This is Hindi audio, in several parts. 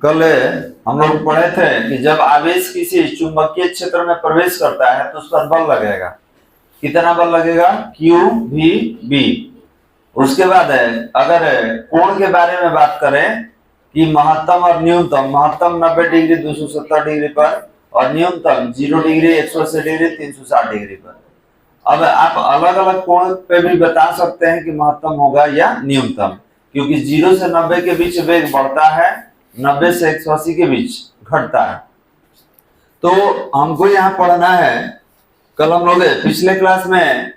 कल हम लोग पढ़े थे कि जब आवेश किसी चुंबकीय क्षेत्र में प्रवेश करता है तो उस पर बल लगेगा। कितना बल लगेगा? Q V B. उसके बाद अगर कोण के बारे में बात करें कि महत्तम और न्यूनतम, महत्तम 90 डिग्री 270 डिग्री पर और न्यूनतम 0 डिग्री 180 डिग्री 360 डिग्री पर। अब आप अलग अलग कोण पे भी बता सकते हैं कि महत्तम होगा या न्यूनतम, क्योंकि 0 से 90 के बीच वेग बढ़ता है, 90 से 180 के बीच घटता है। तो हमको यहाँ पढ़ना है, कल हम लोग पिछले क्लास में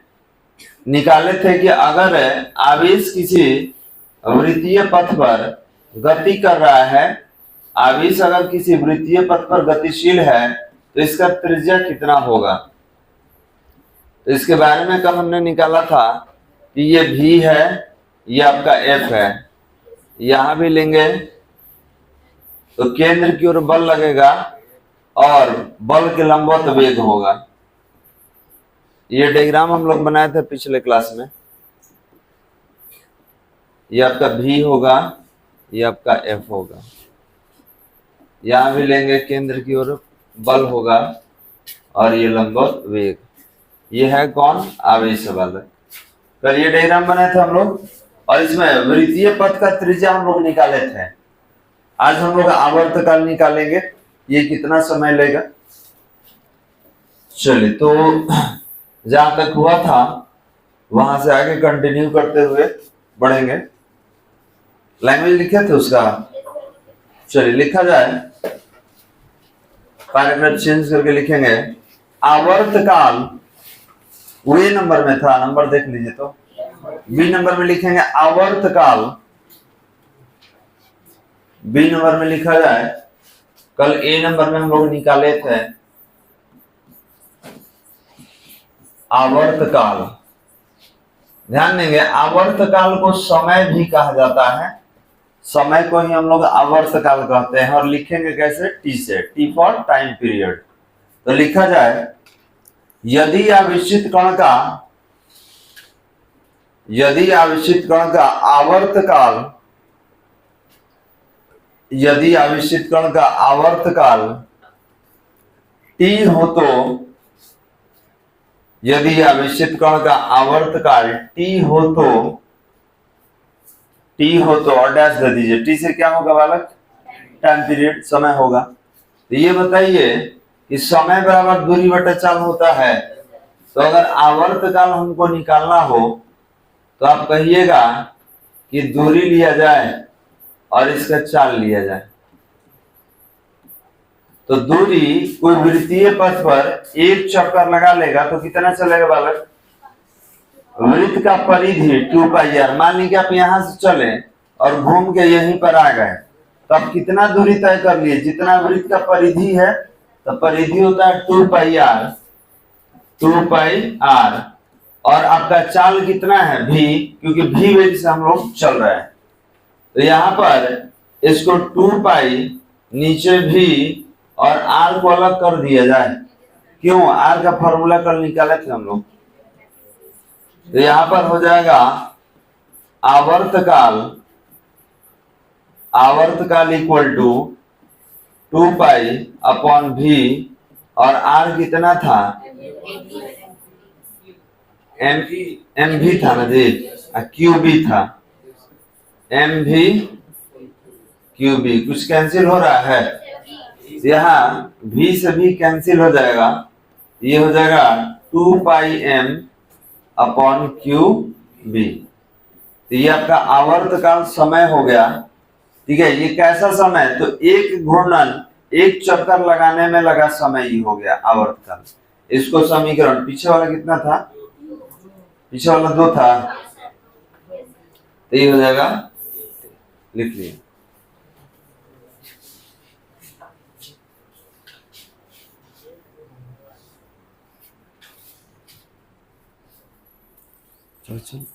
निकाले थे कि अगर आवेश किसी वृत्तीय पथ पर गति कर रहा है, आवेश अगर किसी वृत्तीय पथ पर गतिशील है तो इसका त्रिज्या कितना होगा। तो इसके बारे में कल हमने निकाला था कि ये v है, ये आपका f है, यहां भी लेंगे तो केंद्र की ओर बल लगेगा और बल के लंबवत वेग होगा। ये डायग्राम हम लोग बनाए थे पिछले क्लास में। ये आपका v होगा, ये आपका f होगा, यहां भी लेंगे केंद्र की ओर बल होगा और ये लंबवत वेग। ये है कौन? आवेश वाला। कल ये डायग्राम बनाए थे हम लोग और इसमें वृत्तीय पथ का त्रिज्या हम लोग निकाले थे। आज हम लोग आवर्तकाल निकालेंगे, ये कितना समय लेगा। चलिए, तो जहां तक हुआ था वहां से आगे कंटिन्यू करते हुए बढ़ेंगे। लैंग्वेज लिखे थे उसका, चलिए लिखा जाए, पैराग्राफ चेंज करके लिखेंगे। आवर्तकाल वे नंबर में था, नंबर देख लीजिए, तो बी नंबर में लिखेंगे आवर्तकाल। बी नंबर में लिखा जाए, कल ए नंबर में हम लोग निकाले थे आवर्तकाल। ध्यान देंगे, आवर्तकाल को समय भी कहा जाता है, समय को ही हम लोग आवर्तकाल कहते हैं। और लिखेंगे कैसे? टी से, टी फॉर टाइम पीरियड। तो लिखा जाए, यदि आवेशित कण का आवर्तकाल, यदि आवेशित कण का आवर्तकाल टी हो तो, यदि आवेशित कण का आवर्तकाल टी हो तो और डैश दे दीजिए। टी से क्या होगा बालक? टाइम पीरियड, समय होगा। तो ये बताइए कि समय बराबर दूरी बटा चाल होता है। तो अगर आवर्तकाल हमको निकालना हो तो आप कहिएगा कि दूरी लिया जाए और इसका चाल लिया जाए। तो दूरी कोई वृत्तीय पथ पर एक चक्कर लगा लेगा तो कितना चलेगा बालक? वृत्त का परिधि 2πr। मान लीजिए आप यहां से चले और घूम के यहीं पर आ गए, तो आप कितना दूरी तय कर लिए? जितना वृत्त का परिधि है, तो परिधि होता है 2πr, 2πr। और आपका चाल कितना है? v, क्योंकि v वेग से हम लोग चल रहे हैं। तो यहां पर इसको 2π नीचे v और r को अलग कर दिया जाए। क्यों? r का फॉर्मूला कल निकाले थे हम लोग। तो यहां पर हो जाएगा आवर्तकाल इक्वल टू 2π अपॉन v, और r कितना था? एम भी था ना जी, क्यू भी था, एम भी क्यू भी। कुछ कैंसिल हो रहा है, यहाँ v से भी कैंसिल हो जाएगा, ये हो जाएगा 2πm अपॉन क्यू बी। तो ये आपका आवर्तकाल समय हो गया। ठीक है, ये कैसा समय? तो एक घूर्णन, एक चक्कर लगाने में लगा समय ही हो गया आवर्तकाल। इसको समीकरण, पीछे वाला कितना था? पीछे वाला 2 था, तो ये हो जाएगा, लिख लिया। चल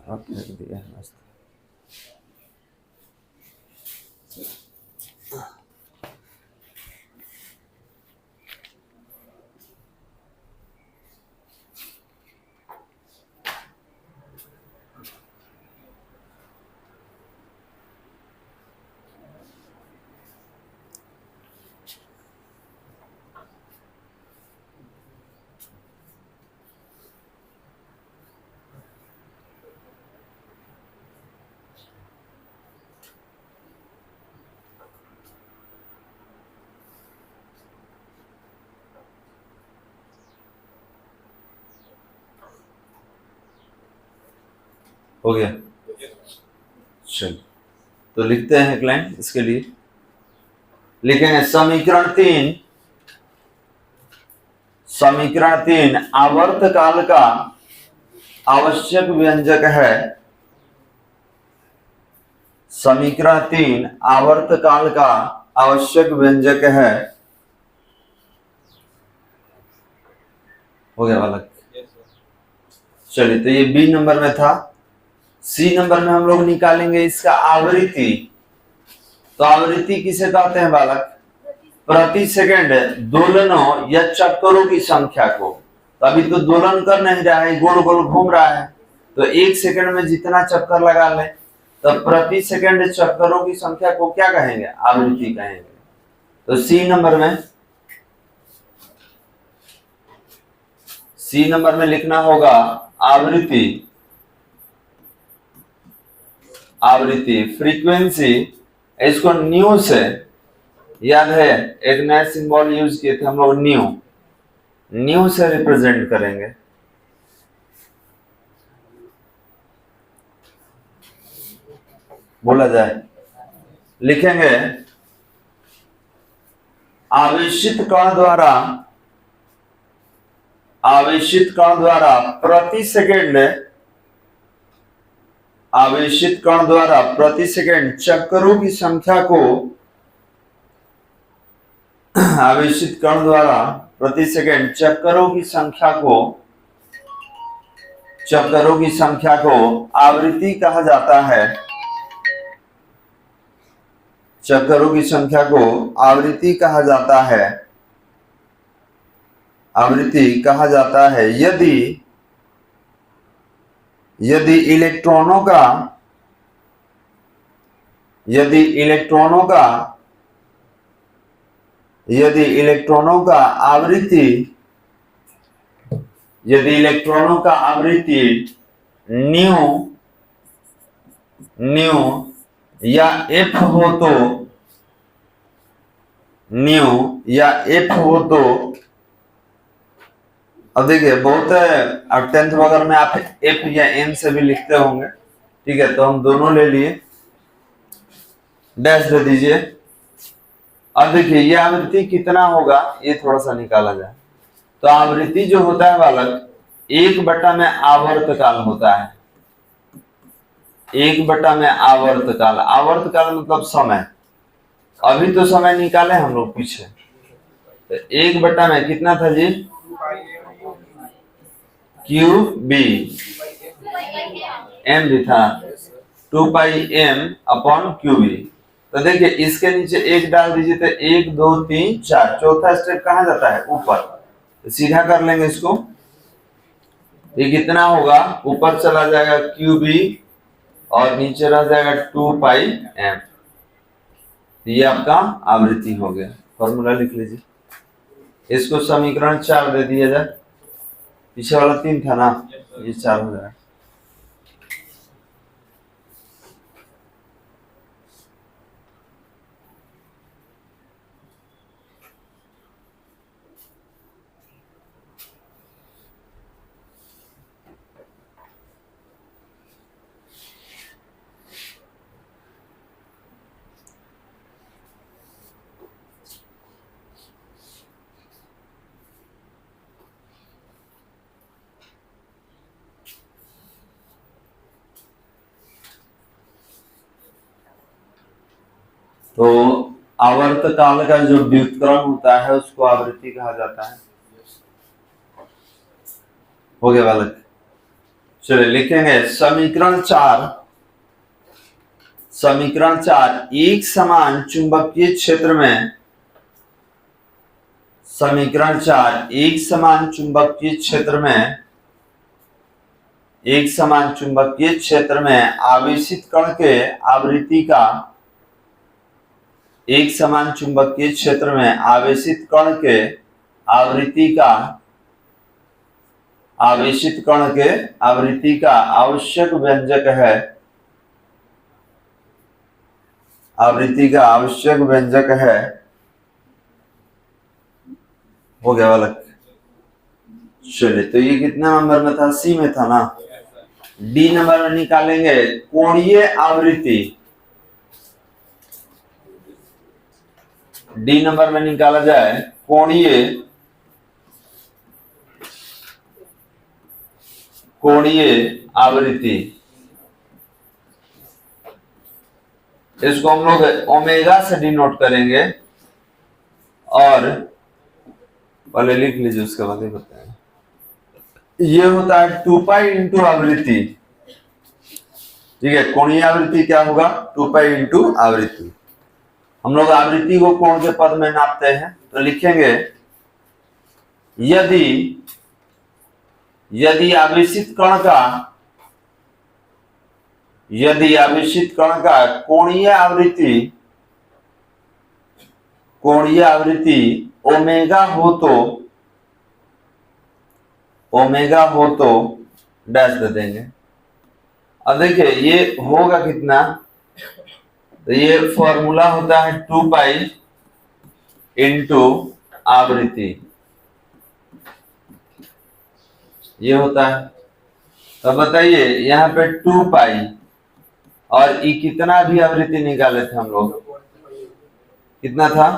आप फेंक दिया है मस्त। हो गया। चलो तो लिखते हैं एक लाइन इसके लिए, लिखेंगे समीकरण 3 आवर्तकाल का आवश्यक व्यंजक है। समीकरण 3 आवर्तकाल का आवश्यक व्यंजक है। हो गया बालक? चलिए तो ये बी नंबर में था। सी नंबर में हम लोग निकालेंगे इसका आवृत्ति। तो आवृत्ति किसे कहते हैं बालक? प्रति सेकंड दोलनों या चक्करों की संख्या को। तो अभी तो दोलन कर नहीं रहा है, गोल गोल घूम रहा है, तो एक सेकंड में जितना चक्कर लगा ले, तो प्रति सेकंड चक्करों की संख्या को क्या कहेंगे? आवृत्ति कहेंगे। तो सी नंबर में लिखना होगा आवृत्ति फ्रीक्वेंसी। इसको न्यू से, याद है एक नया सिंबल यूज किए थे हम लोग, न्यू से रिप्रेजेंट करेंगे। बोला जाए, लिखेंगे आवेशित कण द्वारा प्रति सेकंड चक्करों की संख्या को, आवेशित कण द्वारा प्रति सेकंड चक्करों की संख्या को आवृत्ति कहा जाता है। चक्करों की संख्या को आवृत्ति कहा जाता है यदि इलेक्ट्रॉनों का आवृत्ति न्यू या एफ हो तो अब देखिए बहुत अब 10th वगैरह में आप एफ या एन से भी लिखते होंगे, ठीक है, तो हम दोनों ले लिए, डैश दे दीजिए। अब देखिए ये आवृत्ति कितना होगा, ये थोड़ा सा निकाला जाए। तो आवृत्ति जो होता है बालक 1/में आवर्तकाल होता है। 1/में आवर्तकाल मतलब समय। अभी तो समय निकाले हम लोग पीछे, तो 1/में कितना था जी? क्यू बी, एम भी था, 2πm/QB। तो देखिए इसके नीचे एक डाल दीजिए, तो 1 2 3 4, चौथा स्टेप कहाँ जाता है? ऊपर। तो सीधा कर लेंगे इसको, ये कितना होगा? ऊपर चला जाएगा QB और नीचे रह जाएगा 2πm। ये आपका आवृत्ति हो गया। फॉर्मूला लिख लीजिए, इसको समीकरण 4 दे दिया जाए। पीछे वाला 3 था ना, ये 4 हो जाएगा। तो आवर्तकाल का जो व्युत्क्रम होता है उसको आवृत्ति कहा जाता है। हो गया बालक? चलिए लिखेंगे समीकरण 4 एक समान चुंबकीय क्षेत्र में, समीकरण 4 एक समान चुंबकीय क्षेत्र में आवेशित कण के आवृत्ति का, एक समान चुंबकीय क्षेत्र में आवेशित कण के आवृत्ति का आवश्यक व्यंजक है। हो गया बालक? चलिए तो ये कितना नंबर में था? सी में था ना, डी नंबर में निकालेंगे कोणीय आवृत्ति। डी नंबर में निकाला जाए कोणीय आवृत्ति। इसको हम लोग ओमेगा से डिनोट करेंगे और पहले लिख लीजिए उसके बाद ही बताएंगे। ये होता है 2 पाई इंटू आवृत्ति। ठीक है, कोणीय आवृत्ति क्या होगा? 2 पाई इंटू आवृत्ति। हम लोग आवृत्ति को कोण के पद में नापते हैं तो लिखेंगे यदि आवेशित कण का कोणीय आवृत्ति ओमेगा हो तो डैश दे देंगे। अब देखिए ये होगा कितना, तो ये फॉर्मूला होता है 2 पाई इंटू आवृत्ति, ये होता है। तो बताइए यहाँ पे 2 पाई और ये कितना भी आवृत्ति निकाले थे हम लोग, कितना था?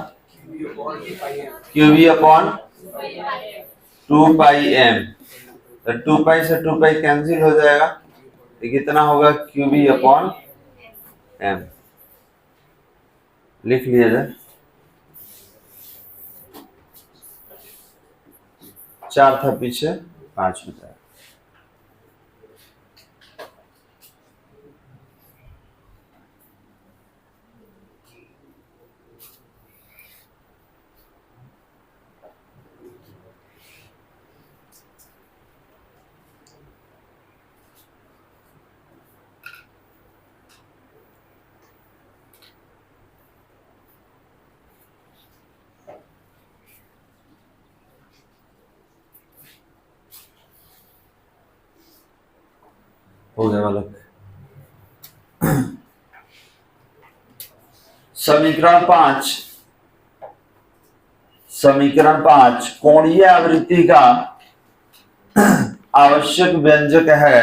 क्यूबी अपॉन 2 पाई एम। तो 2 पाई से 2 पाई कैंसिल हो जाएगा, तो कितना होगा? Q B upon M. लिख लिया जाए, 4 था पीछे 5 हो जाएगा। हो गया वाला। समीकरण 5 कोणीय आवृत्ति का आवश्यक व्यंजक है।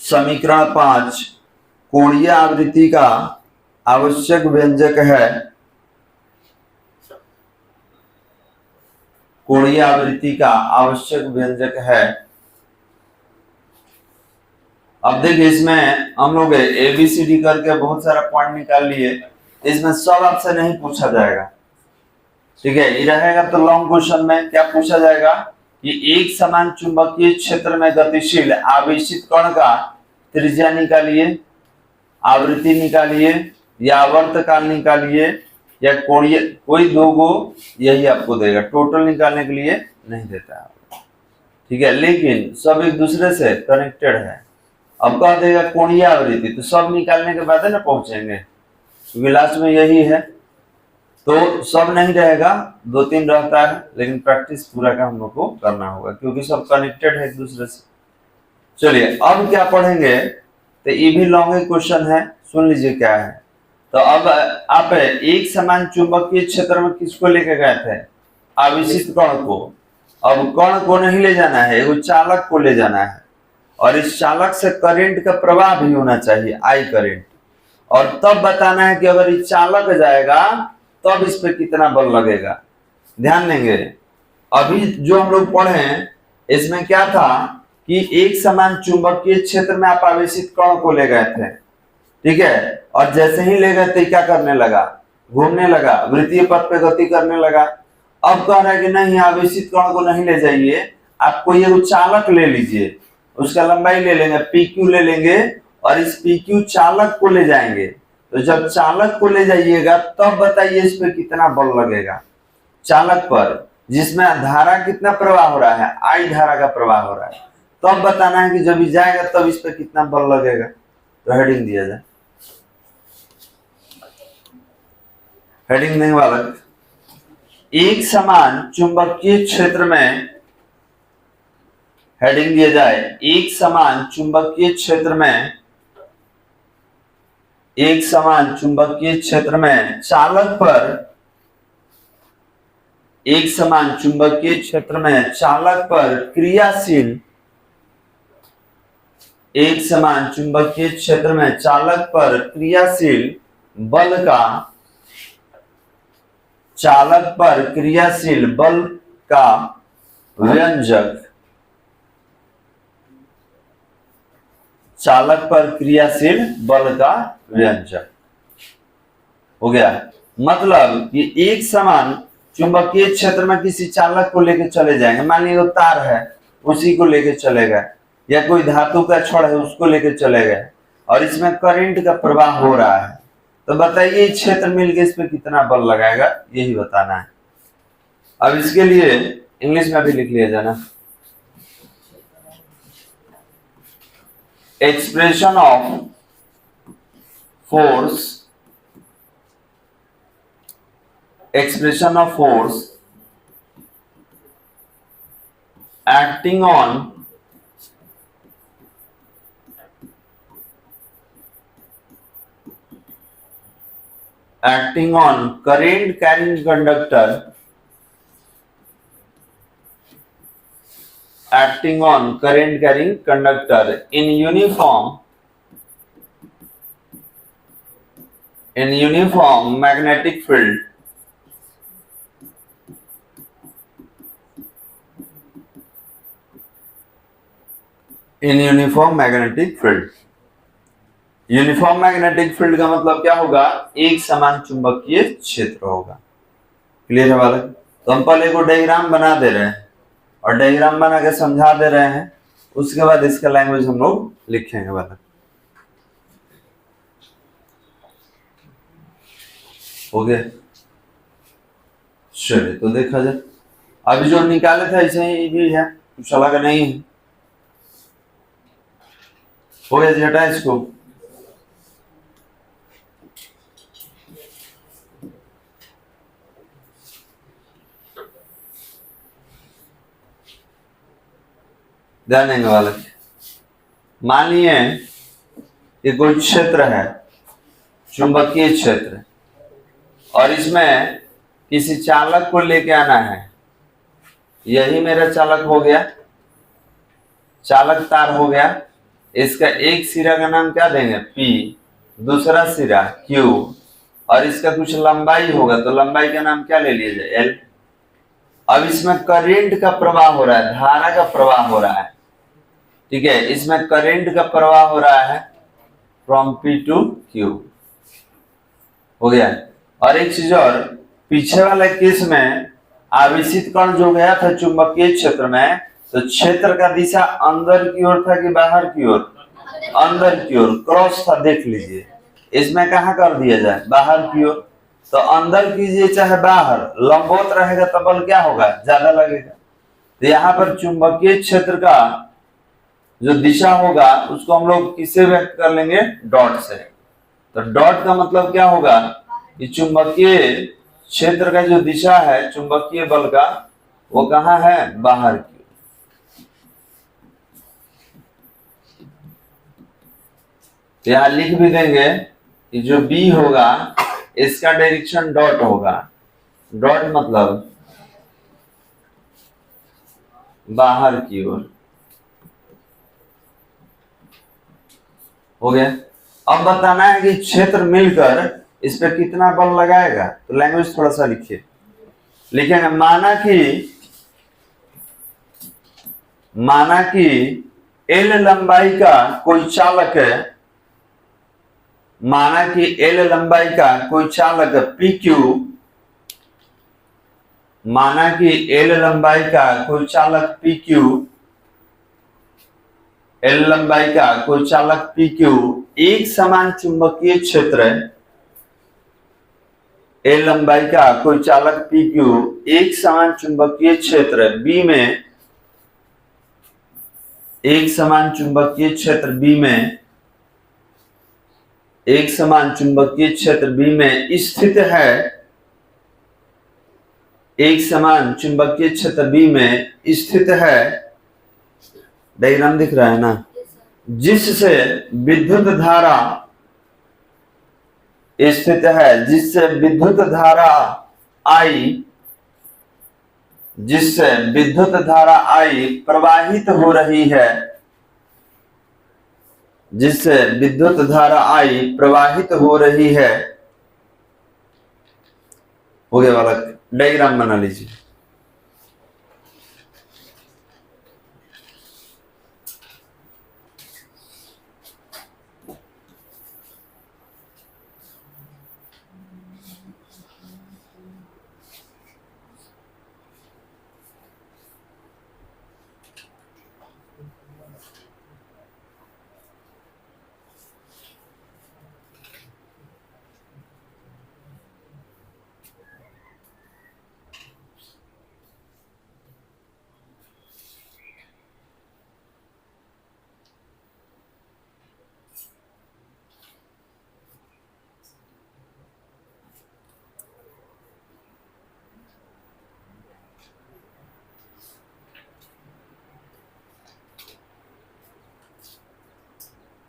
समीकरण 5 कोणीय आवृत्ति का आवश्यक व्यंजक है। कोणीय आवृत्ति का आवश्यक व्यंजक है। अब देखिए इसमें हम लोग ABCD करके बहुत सारा पॉइंट निकाल लिए, इसमें सब आपसे नहीं पूछा जाएगा। ठीक है, ये रहेगा तो लॉन्ग क्वेश्चन में क्या पूछा जाएगा कि एक समान चुंबकीय क्षेत्र में गतिशील आवेशित कण का त्रिज्या निकालिए, आवृत्ति निकालिए, या आवर्तकाल निकालिए, या कोणीय, कोई दो गो यही आपको देगा, टोटल निकालने के लिए नहीं देता है। ठीक है, लेकिन सब एक दूसरे से कनेक्टेड है। अब कह देगा कोणीय आवृत्ति, तो सब निकालने के बाद है ना पहुंचेंगे, क्योंकि लास्ट में यही है। तो सब नहीं रहेगा, 2-3 रहता है, लेकिन प्रैक्टिस पूरा का हम लोग को करना होगा क्योंकि सब कनेक्टेड है एक दूसरे से। चलिए अब क्या पढ़ेंगे, तो ये भी लॉन्ग क्वेश्चन है, सुन लीजिए क्या है। तो अब आप एक समान चुंबकीय क्षेत्र में किसको लेके गए थे? आवेशित कण को। अब कण को नहीं ले जाना है, एगो चालक को ले जाना है, और इस चालक से करंट का प्रवाह भी होना चाहिए, आई करंट। और तब बताना है कि अगर ये चालक जाएगा तब इस पे कितना बल लगेगा। ध्यान देंगे, अभी जो हम लोग पढ़े इसमें क्या था कि एक समान चुंबकीय क्षेत्र में आप आवेशित कण को ले गए थे। ठीक है, और जैसे ही ले गए तो क्या करने लगा? घूमने लगा, वृत्तीय पथ पे गति करने लगा। अब कह रहा है कि नहीं, आवेशित कण को नहीं ले जाइए, आप कोई एक चालक ले लीजिए, उसका लंबाई ले लेंगे, PQ ले लेंगे, और इस PQ चालक को ले जाएंगे। तो जब चालक को ले जाइएगा तब बताइए इस पे कितना बल लगेगा चालक पर, जिसमें धारा कितना प्रवाह हो रहा है? I धारा का प्रवाह हो रहा है। तब बताना है कि जब ये जाएगा तब इस पे कितना बल लगेगा। तो हेडिंग दिया जाए, हेडिंग देने वाला, एक समान चुंबकीय क्षेत्र में, हेडिंग दिया जाए एक समान चुंबकीय क्षेत्र में, एक समान चुंबकीय क्षेत्र में चालक पर, एक समान चुंबकीय क्षेत्र में चालक पर क्रियाशील एक समान चुंबकीय क्षेत्र में चालक पर क्रियाशील बल का व्यंजक हो गया। मतलब कि एक समान चुंबकीय क्षेत्र में किसी चालक को लेके चले जाएंगे, मान लीजिए वो तार है उसी को लेके चले गए, या कोई धातु का छड़ है उसको लेके चले गए, और इसमें करंट का प्रवाह हो रहा है, तो बताइए क्षेत्र मिल के इस पे कितना बल लगाएगा, यही बताना है। अब इसके लिए इंग्लिश में भी लिख लिया जाना, expression of force acting on current carrying conductor in uniform magnetic field uniform magnetic field का मतलब क्या होगा, एक समान चुंबकीय क्षेत्र होगा। क्लियर है बालक? तो हम पहले को डायग्राम बना दे रहे हैं और डायग्राम बना के समझा दे रहे हैं, उसके बाद इसका लैंग्वेज हम लोग लिखेंगे बालक। हो गया? चलिए तो देखा जाए, अभी जो निकाले थे ऐसे ही भी है, कुछ अलग नहीं है। हो गया जी, हटा इसको। ध्यान देंगे वाले, मानिए कि कोई क्षेत्र है, चुंबकीय क्षेत्र, और इसमें किसी चालक को लेके आना है। यही मेरा चालक हो गया, चालक तार हो गया। इसका एक सिरा का नाम क्या देंगे, P, दूसरा सिरा Q, और इसका कुछ लंबाई होगा तो लंबाई का नाम क्या ले लिया जाए, L। अब इसमें करंट का प्रवाह हो रहा है, धारा का प्रवाह हो रहा है, ठीक है, इसमें करंट का प्रवाह हो रहा है फ्रॉम P टू Q। हो गया। और एक चीज और, पीछे वाले केस में आवेशित कण जो गया था चुंबकीय क्षेत्र में, तो क्षेत्र का दिशा अंदर की ओर था कि बाहर की ओर, अंदर की ओर, क्रॉस था, देख लीजिए। इसमें कहा कर दिया जाए, बाहर की ओर। तो अंदर कीजिए चाहे बाहर, लंबवत रहेगा तो बल क्या होगा, ज्यादा लगेगा। तो यहाँ पर चुंबकीय क्षेत्र का जो दिशा होगा उसको हम लोग किससे व्यक्त कर लेंगे, डॉट से। तो डॉट का मतलब क्या होगा कि चुंबकीय क्षेत्र का जो दिशा है चुंबकीय बल का, वो कहाँ है, बाहर की। यहां लिख भी देंगे कि जो B होगा इसका डायरेक्शन डॉट होगा। डॉट मतलब बाहर की ओर। हो गया। अब बताना है कि क्षेत्र मिलकर इस पे कितना बल लगाएगा, तो लैंग्वेज थोड़ा सा लिखिए। लिखेंगे, माना कि L लंबाई का कोई चालक है, माना कि L लंबाई का कोई चालक PQ, माना कि L लंबाई का कोई चालक PQ, L लंबाई का कोई चालक PQ एक समान चुंबकीय क्षेत्र, L लंबाई का कोई चालक PQ एक समान चुंबकीय क्षेत्र B में, एक समान चुंबकीय क्षेत्र B में, एक समान चुंबकीय क्षेत्र B में स्थित है, एक समान चुंबकीय क्षेत्र B में स्थित है, डायग्राम दिख रहा है ना, जिससे विद्युत धारा स्थित है, जिससे विद्युत धारा I, जिससे विद्युत धारा I प्रवाहित हो रही है, जिससे विद्युत धारा आई प्रवाहित हो रही है, हो गया वाला डायग्राम बना लीजिए।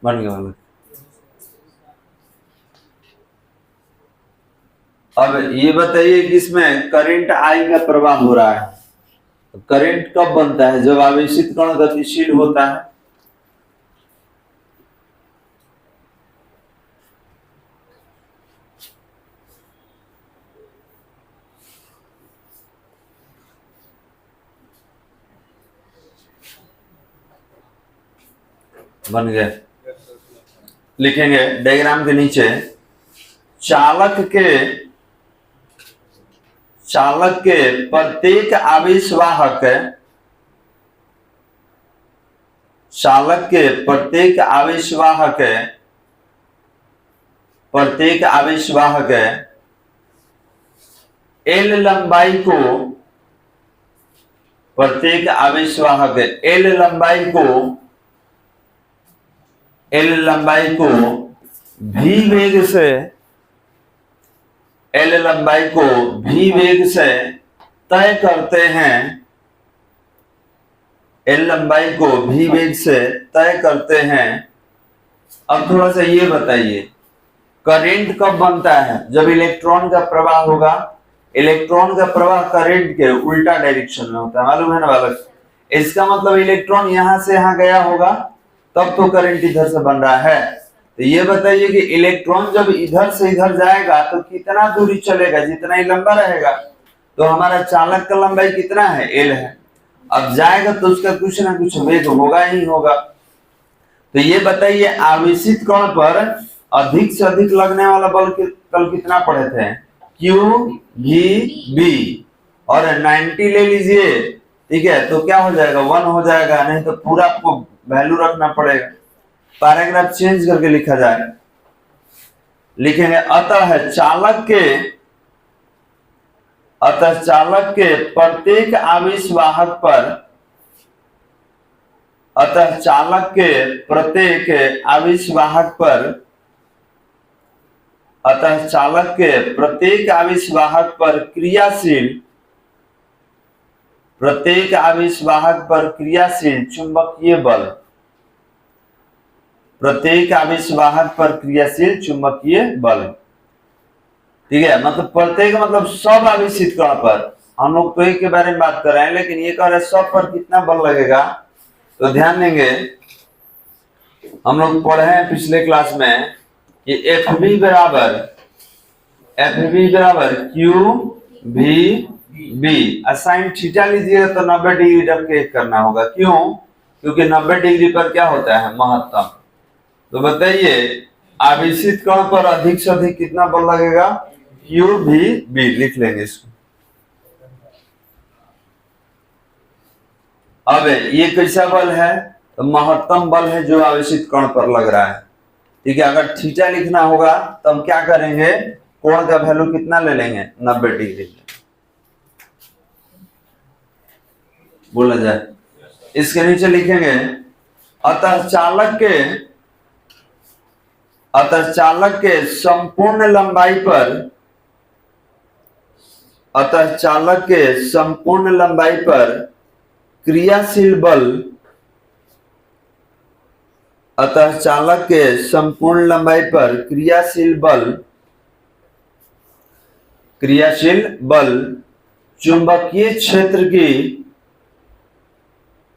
बन गया वाला। अब ये बताइए कि इसमें करंट आई का प्रवाह हो रहा है, तो करंट कब बनता है? जब आवेशित कण गतिशील होता है। बन गया। लिखेंगे डायग्राम के नीचे, चालक के प्रत्येक आवेशवाहक, चालक के प्रत्येक आवेशवाहक एल लंबाई को, प्रत्येक आवेशवाहक एल लंबाई को v वेग से, एल लंबाई को v वेग से तय करते हैं, एल लंबाई को v वेग से तय करते हैं। अब थोड़ा सा ये बताइए, करंट कब बनता है? जब इलेक्ट्रॉन का प्रवाह होगा। इलेक्ट्रॉन का प्रवाह करंट के उल्टा डायरेक्शन में होता है, मालूम है ना बालक? इसका मतलब इलेक्ट्रॉन यहां से यहां गया होगा, तब तो करंट इधर से बन रहा है। तो ये बताइए कि इलेक्ट्रॉन जब इधर से इधर जाएगा तो कितना दूरी चलेगा? जितना ही लंबा रहेगा। तो हमारा चालक का लंबाई कितना है? एल है। अब जाएगा तो उसका कुछ ना कुछ वेग होगा ही होगा। तो ये बताइए, आवेशित कण पर अधिक से अधिक लगने वाला बल कल कितना पढ़े थे? Q V B, और 90 ले लीजिए, ठीक है? तो क्या हो जाएगा? 1 हो जाएगा, नहीं तो पूरा आपको वैल्यू रखना पड़ेगा। पैराग्राफ चेंज करके लिखा जाए, लिखेंगे अतः चालक के प्रत्येक आवेशवाहक पर, अतः चालक के प्रत्येक आवेशवाहक पर, अतः चालक के प्रत्येक आवेशवाहक पर क्रियाशील, प्रत्येक आवेशवाहक पर क्रियाशील चुंबकीय बल, प्रत्येक आवेशवाहक पर क्रियाशील चुंबकीय बल, ठीक है? मतलब प्रत्येक मतलब सब आवेशित कण पर। हम लोग तो एक के बारे में बात कर रहे हैं, लेकिन ये कह रहे हैं सब पर कितना बल लगेगा। तो ध्यान देंगे, हम लोग पढ़े हैं पिछले क्लास में कि FV बराबर QVB। साइन थीटा लीजिएगा तो 90 डिग्री रख के करना होगा। क्यों? क्योंकि 90 डिग्री पर क्या होता है? महत्तम। तो बताइए, आवेशित कण पर अधिक से अधिक कितना बल लगेगा? QVB लिख लेंगे इसको। अब ये कैसा बल है? तो महत्तम बल है जो आवेशित कण पर लग रहा है, ठीक है? अगर थीटा लिखना होगा तब क्या करेंगे? कोण का वैल्यू कितना ले लेंगे? 90 डिग्री बोला जाए। इसके नीचे लिखेंगे अतः चालक के संपूर्ण लंबाई पर, अतः चालक के संपूर्ण लंबाई पर क्रियाशील बल, अतः चालक के संपूर्ण लंबाई पर क्रियाशील बल चुंबकीय क्षेत्र की,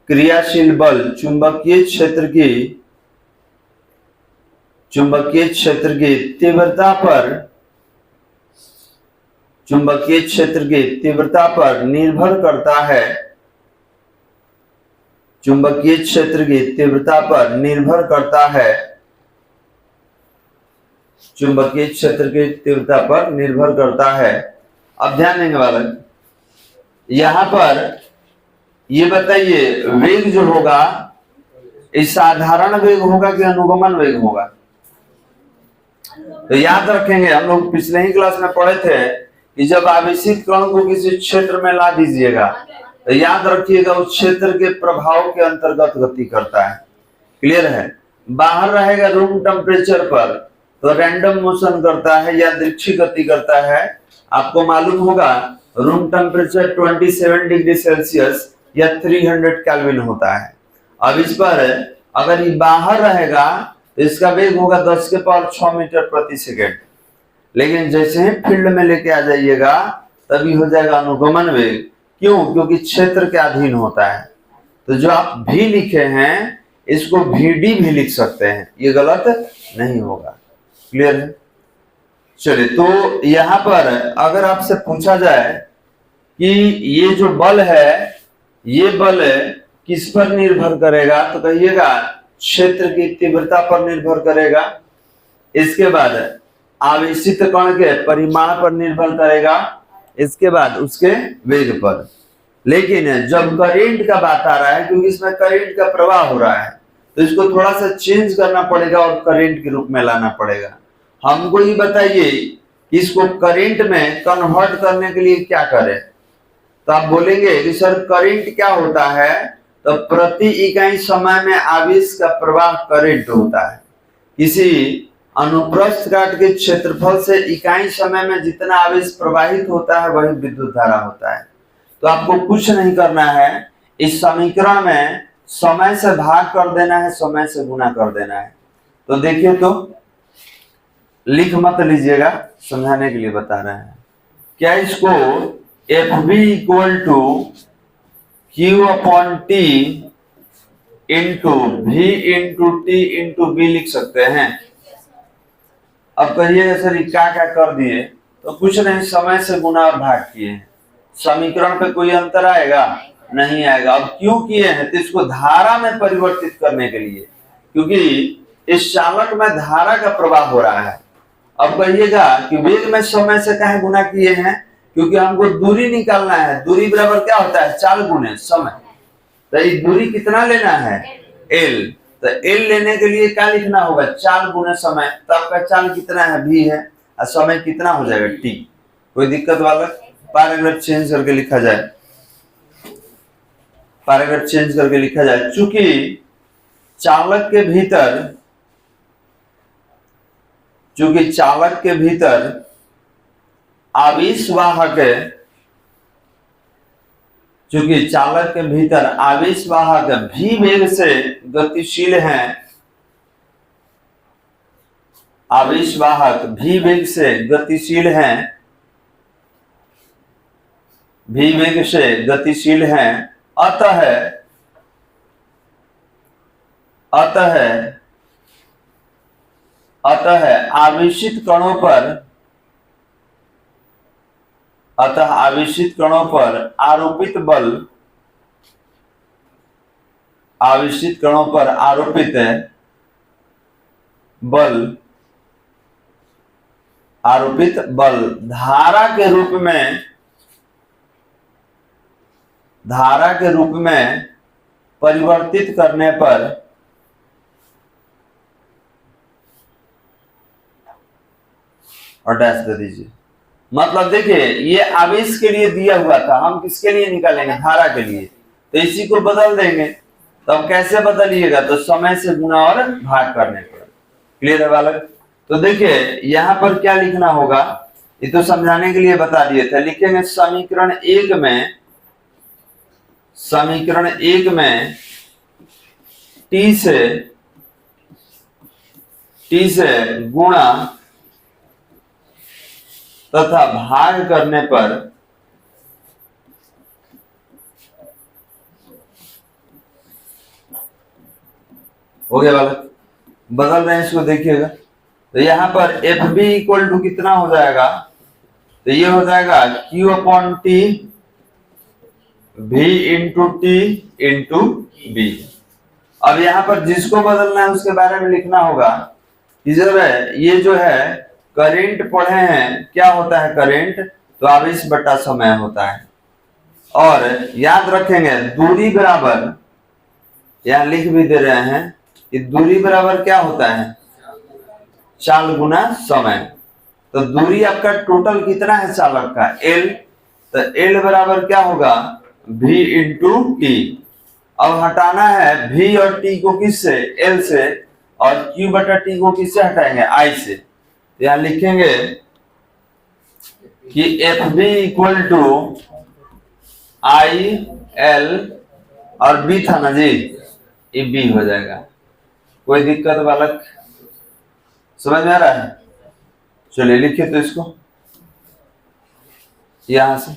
क्रियाशील बल चुंबकीय क्षेत्र की चुंबकीय क्षेत्र की तीव्रता पर, चुंबकीय क्षेत्र की तीव्रता पर निर्भर करता है, चुंबकीय क्षेत्र की तीव्रता पर निर्भर करता है, चुंबकीय क्षेत्र की तीव्रता पर निर्भर करता है। अब ध्यान देंगे बालक, यहां पर ये बताइए वेग जो होगा इस साधारण वेग होगा कि अनुगमन वेग होगा? तो याद रखेंगे, हम लोग पिछले ही क्लास में पढ़े थे कि जब आवेशित कण को किसी क्षेत्र में ला दीजिएगा तो याद रखिएगा उस क्षेत्र के प्रभाव के अंतर्गत गति करता है। क्लियर है? बाहर रहेगा रूम टेम्परेचर पर तो रैंडम मोशन करता है या यादृच्छिक गति करता है। आपको मालूम होगा रूम टेम्परेचर 27 डिग्री सेल्सियस या 300 केल्विन होता है। अब इस पर अगर ये बाहर रहेगा तो इसका वेग होगा 10 के पावर 6 मीटर प्रति सेकेंड। लेकिन जैसे ही फील्ड में लेके आ जाइएगा तभी हो जाएगा अनुगमन वेग। क्यों? क्योंकि क्षेत्र के अधीन होता है। तो जो आप भी लिखे हैं इसको VD भी लिख सकते हैं, ये गलत नहीं होगा। क्लियर है? चलिए, तो यहां पर अगर आपसे पूछा जाए कि ये जो बल है ये बल किस पर निर्भर करेगा, तो कहिएगा क्षेत्र की तीव्रता पर निर्भर करेगा। इसके बाद आवेशित कण के परिमाण पर निर्भर करेगा, इसके बाद उसके वेग पर। लेकिन जब करंट का बात आ रहा है, क्योंकि इसमें करंट का प्रवाह हो रहा है, तो इसको थोड़ा सा चेंज करना पड़ेगा और करंट के रूप में लाना पड़ेगा। हमको ये बताइए इसको करंट में कन्वर्ट करने के लिए क्या करें? तो आप बोलेंगे कि सर करंट क्या होता है? तो प्रति इकाई समय में आवेश का प्रवाह करंट होता है। किसी अनुप्रस्थ काट के क्षेत्रफल से इकाई समय में जितना आवेश प्रवाहित होता है वही विद्युत धारा होता है। तो आपको कुछ नहीं करना है, इस समीकरण में समय से भाग कर देना है, समय से गुणा कर देना है। तो देखिए, तो लिख मत लीजिएगा, समझाने के लिए बता रहे हैं। क्या इसको FV equal to Q upon T into V into T into B लिख सकते हैं? अब कहिएगा सर क्या क्या कर दिए? तो कुछ नहीं, समय से गुणा और भाग किए। समीकरण पे कोई अंतर आएगा? नहीं आएगा। अब क्यों किए हैं? तो इसको धारा में परिवर्तित करने के लिए, क्योंकि इस चालक में धारा का प्रवाह हो रहा है। अब कहिएगा कि वेग में समय से काहे गुणा किए हैं? क्योंकि हमको दूरी निकालना है। दूरी बराबर क्या होता है? चाल गुणे समय। तो ये दूरी कितना लेना है? L। तो L लेने के लिए क्या लिखना होगा? चाल गुणे समय। तो आपका चाल कितना है? V है, और समय कितना हो जाएगा? T। कोई दिक्कत वाला? पैराग्राफ चेंज करके लिखा जाए, पैराग्राफ चेंज करके लिखा जाए। चूंकि चालक के भीतर, चूंकि चालक के भीतर आवेश वाहक, चूंकि चालक के भीतर आवेश वाहक भी वेग से गतिशील हैं, आवेश वाहक भी वेग से गतिशील हैं, भी वेग से गतिशील हैं, अतः आवेशित कणों पर, अतः आवेशित कणों पर आरोपित बल, आवेशित कणों पर आरोपित बल, आरोपित बल धारा के रूप में, धारा के रूप में परिवर्तित करने पर, और डैश दे दीजिए। मतलब देखिए ये आवेश के लिए दिया हुआ था, हम किसके लिए निकालेंगे? धारा के लिए। तो इसी को बदल देंगे। तो अब कैसे बदलिएगा? तो समय से गुणा और भाग करने पर। क्लियर है बालक? तो देखिए यहां पर क्या लिखना होगा, ये तो समझाने के लिए बता दिए थे। लिखेंगे समीकरण 1 में, समीकरण 1 में T से गुणा तथा भाग करने पर हो गया बालक। बदल रहे हैं इसको, देखिएगा। तो यहाँ पर एफ बी इक्वल टू कितना हो जाएगा, तो ये हो जाएगा क्यू अपॉन टी भी इंटू टी इंटू बी। अब यहाँ पर जिसको बदलना है उसके बारे में लिखना होगा कि जब ये जो है करंट पढ़े हैं, क्या होता है करंट, तो आवेश बटा समय होता है। और याद रखेंगे दूरी बराबर, यहाँ लिख भी दे रहे हैं कि दूरी बराबर क्या होता है, चाल गुना समय। तो दूरी आपका टोटल कितना है चालक का, एल, तो एल बराबर क्या होगा, भी इंटू टी। अब हटाना है भी और टी को किससे, एल से, और क्यू बटा टी को किससे हटाएंगे, आई से। तो यहां लिखेंगे कि F B equal to I L, और बी था ना जी, ये बी हो जाएगा। कोई दिक्कत बालक, समझ में आ रहा है? चलिए लिखिए तो इसको यहां से,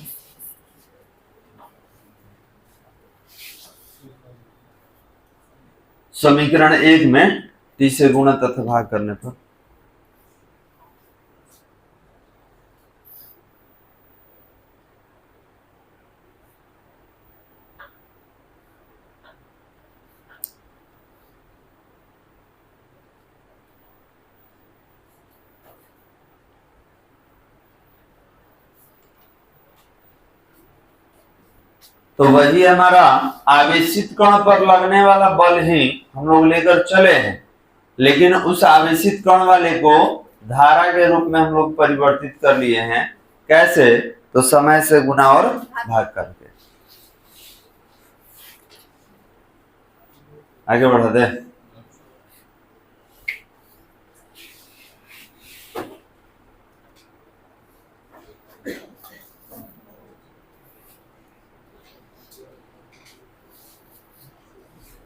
समीकरण 1 में टी से गुणा तथा भाग करने पर तो वही हमारा आवेशित कण पर लगने वाला बल ही हम लोग लेकर चले हैं, लेकिन उस आवेशित कण वाले को धारा के रूप में हम लोग परिवर्तित कर लिए हैं। कैसे, तो समय से गुना और भाग करके। आगे बढ़ाते हैं।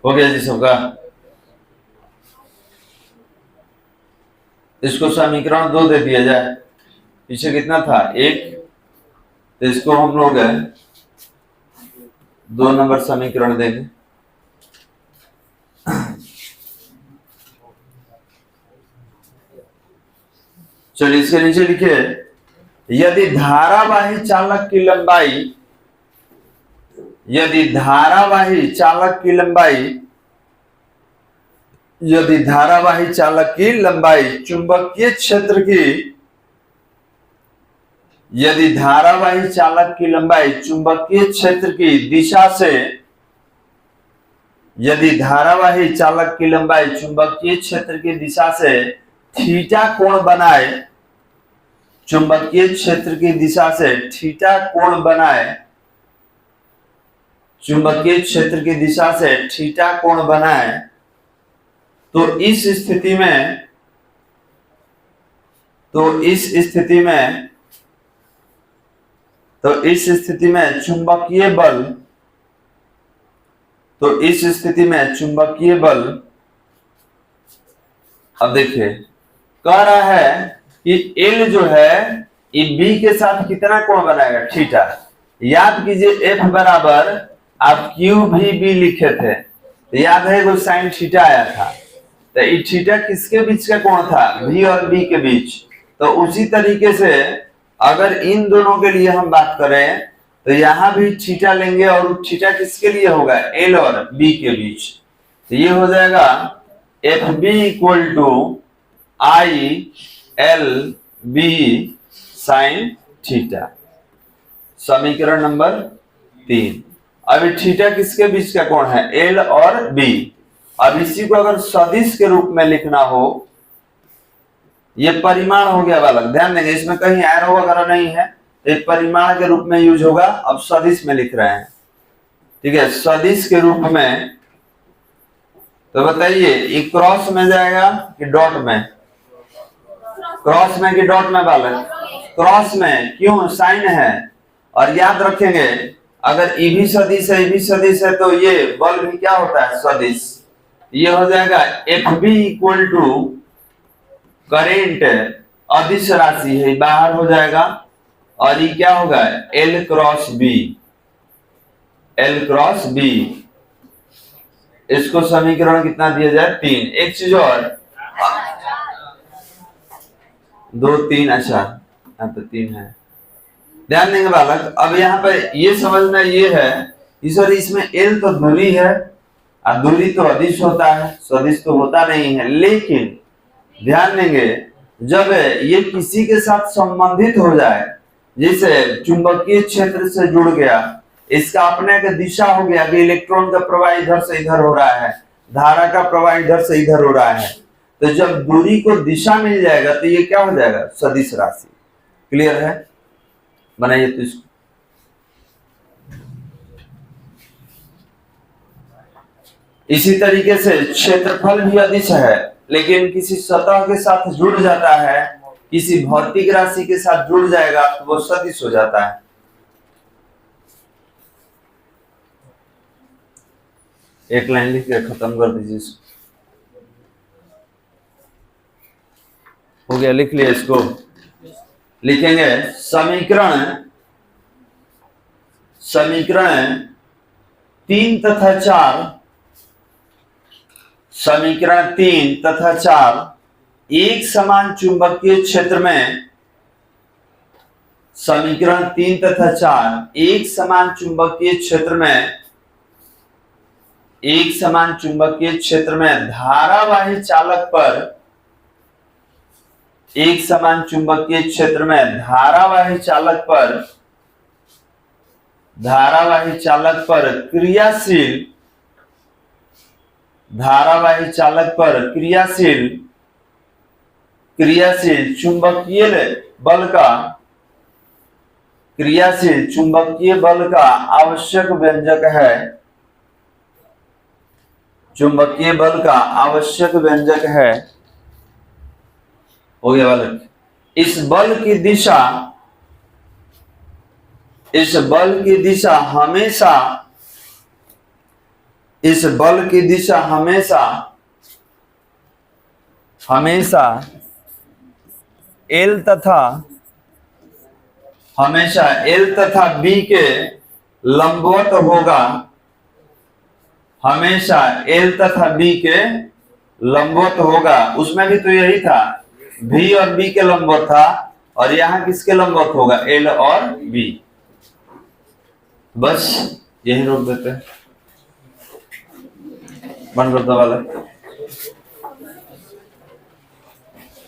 हो गया जी सबका? इसको समीकरण 2 दे दिया जाए, पीछे कितना था 1, तो इसको हम लोग 2 नंबर समीकरण देंगे। चलिए इसके नीचे लिखिए, यदि धारावाही चालक की लंबाई, यदि धारावाही चालक की लंबाई, यदि धारावाही चालक की लंबाई चुंबकीय क्षेत्र की, यदि धारावाही चालक की लंबाई चुंबकीय क्षेत्र की दिशा से, यदि धारावाही चालक की लंबाई चुंबकीय क्षेत्र की दिशा से थीटा कोण बनाए, चुंबकीय क्षेत्र की दिशा से थीटा कोण बनाए, चुंबकीय क्षेत्र की दिशा से थीटा कोण बनाए, तो इस स्थिति में, तो इस स्थिति में, तो इस स्थिति में चुंबकीय बल, तो इस स्थिति में चुंबकीय बल, अब देखिए कह रहा है कि एल जो है ये बी के साथ कितना कोण बनाएगा, थीटा। याद कीजिए एफ बराबर आप क्यू भी बी लिखे थे, तो याद है वो साइन थीटा आया था, तो ये थीटा किसके बीच का कोण था, भी और बी के बीच। तो उसी तरीके से अगर इन दोनों के लिए हम बात करें तो यहां भी थीटा लेंगे, और थीटा किसके लिए होगा, एल और बी के बीच। तो ये हो जाएगा F B equal to I L B sine theta, समीकरण नंबर 3। अभी थीटा किसके बीच का कोण है, एल और बी। अब इसी को अगर सदिश के रूप में लिखना हो, ये परिमाण हो गया बालक, ध्यान देंगे इसमें कहीं एरो वगैरह नहीं है, एक परिमाण के रूप में यूज होगा। अब सदिश में लिख रहे हैं, ठीक है, सदिश के रूप में। तो बताइए ये क्रॉस में जाएगा कि डॉट में, क्रॉस में कि डॉट में बालक, क्रॉस में, क्यों, साइन है। और याद रखेंगे अगर ई भी सदिश है, ई भी सदिश है, तो ये बल भी क्या होता है, सदिश। ये हो जाएगा F B equal to current, अदिश राशि है, बाहर हो जाएगा, और ये क्या होगा, L cross B, L cross B. इसको समीकरण कितना दिया जाए, 3। एक चीज और, 2 3, अच्छा यहाँ पे 3 है। ध्यान देंगे बालक, अब यहाँ पे ये समझना ये है कि सर इसमें एल तो दूरी है और दूरी तो अदिश होता है, सदिश तो होता नहीं है। लेकिन ध्यान देंगे जब ये किसी के साथ संबंधित हो जाए, जैसे चुंबकीय क्षेत्र से जुड़ गया, इसका अपने का दिशा हो गया कि इलेक्ट्रॉन का प्रवाह इधर से इधर हो रहा है, धारा का प्रवाह इधर से इधर हो रहा है, तो जब दूरी को दिशा मिल जाएगा तो ये क्या हो जाएगा, सदिश राशि। क्लियर है, बनाइए तो इसको। इसी तरीके से क्षेत्रफल भी अदिश है, लेकिन किसी सतह के साथ जुड़ जाता है, किसी भौतिक राशि के साथ जुड़ जाएगा तो वो सदिश हो जाता है। एक लाइन लिख के खत्म कर दीजिए इसको। हो गया, लिख लिया इसको। लिखेंगे समीकरण 3 तथा 4, समीकरण 3 तथा 4 एक समान चुंबकीय क्षेत्र में, समीकरण 3 तथा 4 एक समान चुंबकीय क्षेत्र में, एक समान चुंबकीय क्षेत्र में धारावाही चालक पर, एक समान चुंबकीय क्षेत्र में धारावाही चालक पर क्रियाशील, धारावाही चालक पर क्रियाशील चुंबकीय बल का, क्रियाशील चुंबकीय बल का आवश्यक व्यंजक है, चुंबकीय बल का आवश्यक व्यंजक है। हो गया बालक। इस बल की दिशा, इस बल की दिशा हमेशा, इस बल की दिशा हमेशा एल तथा बी के लंबवत होगा, हमेशा एल तथा बी के लंबवत होगा। उसमें भी तो यही था, भी और बी के लंबवत था, और यहां किसके लंबवत होगा, एल और बी। बस यही रोक देते हैं, बंद कर दो वाला।